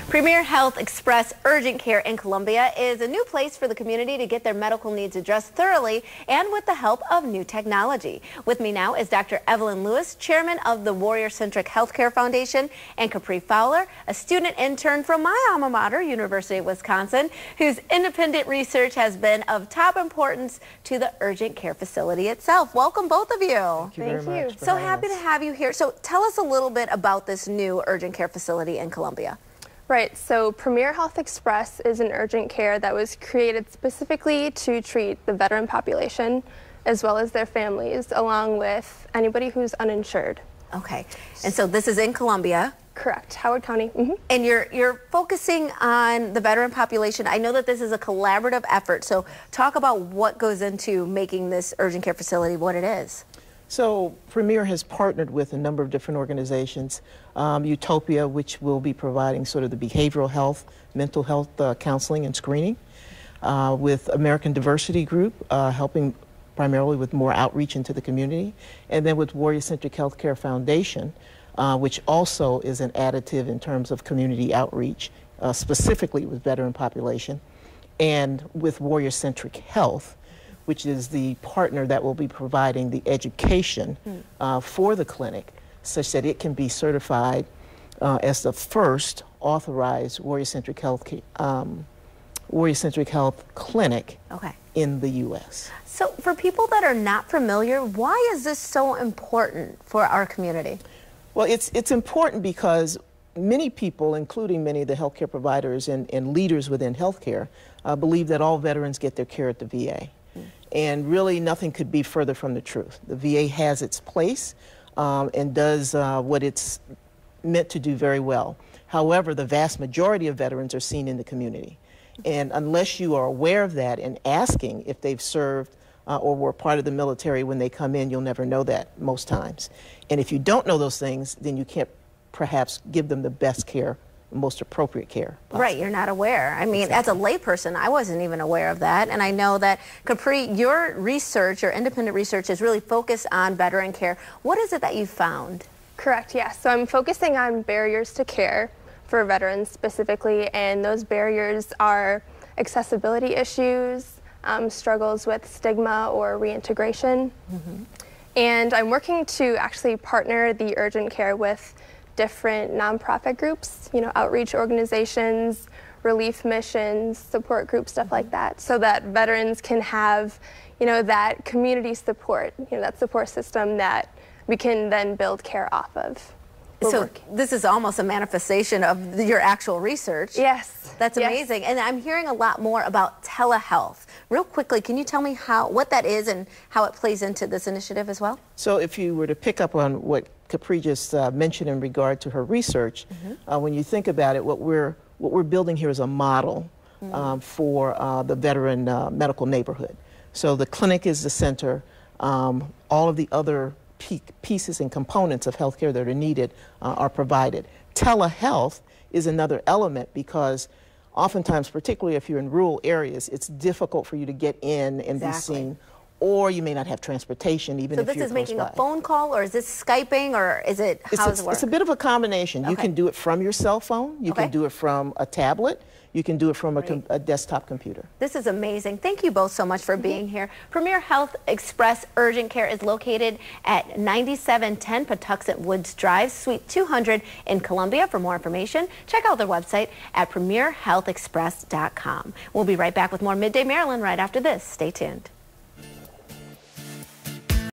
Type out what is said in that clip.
Premier Health Express Urgent Care in Columbia is a new place for the community to get their medical needs addressed thoroughly and with the help of new technology. With me now is Dr. Evelyn Lewis, chairman of the Warrior-Centric Healthcare Foundation, and Capri Fowler, a student intern from my alma mater, University of Wisconsin, whose independent research has been of top importance to the urgent care facility itself. Welcome, both of you. Thank you very much. So happy to have you here. So tell us a little bit about this new urgent care facility in Columbia. Right, so Premier Health Express is an urgent care that was created specifically to treat the veteran population as well as their families, along with anybody who's uninsured. Okay, and so this is in Columbia. Correct, Howard County. And you're focusing on the veteran population. I know that this is a collaborative effort, so talk about what goes into making this urgent care facility what it is. So Premier has partnered with a number of different organizations, Utopia, which will be providing sort of the behavioral health, mental health counseling and screening, with American Diversity Group, helping primarily with more outreach into the community, and then with Warrior-Centric Healthcare Foundation, which also is an additive in terms of community outreach, specifically with veteran population, and with Warrior-Centric Health, which is the partner that will be providing the education for the clinic, such that it can be certified as the first authorized Warrior-Centric Health clinic in the U.S. So for people that are not familiar, why is this so important for our community? Well, it's important because many people, including many of the healthcare providers and leaders within healthcare, believe that all veterans get their care at the VA. And really nothing could be further from the truth. The VA has its place and does what it's meant to do very well. However, the vast majority of veterans are seen in the community. And unless you are aware of that and asking if they've served or were part of the military when they come in, you'll never know that most times. And if you don't know those things, then you can't perhaps give them the best care, most appropriate care possible. Right, you're not aware. I mean, as a layperson, I wasn't even aware of that. And I know that, Capri, your research, your independent research is really focused on veteran care. What is it that you found? Correct, yes. So I'm focusing on barriers to care for veterans specifically, and those barriers are accessibility issues, struggles with stigma or reintegration. And I'm working to actually partner the urgent care with different nonprofit groups, outreach organizations, relief missions, support groups, stuff like that, so that veterans can have, that community support, that support system that we can then build care off of. So this is almost a manifestation of your actual research. Yes. That's amazing. And I'm hearing a lot more about telehealth. Real quickly, can you tell me what that is and how it plays into this initiative as well? So if you were to pick up on what Capri just mentioned in regard to her research, when you think about it, what we're building here is a model for the veteran medical neighborhood. So the clinic is the center. All of the other pieces and components of healthcare that are needed are provided. Telehealth is another element because oftentimes, particularly if you're in rural areas, it's difficult for you to get in and be seen, or you may not have transportation even if you're close by. So this is making a phone call, or is this Skyping, or is it, how does it work? It's a bit of a combination. You can do it from your cell phone, you can do it from a tablet, you can do it from a desktop computer. This is amazing. Thank you both so much for being here. Premier Health Express Urgent Care is located at 9710 Patuxent Woods Drive, Suite 200 in Columbia. For more information, check out their website at premierhealthexpress.com. We'll be right back with more Midday Maryland right after this. Stay tuned.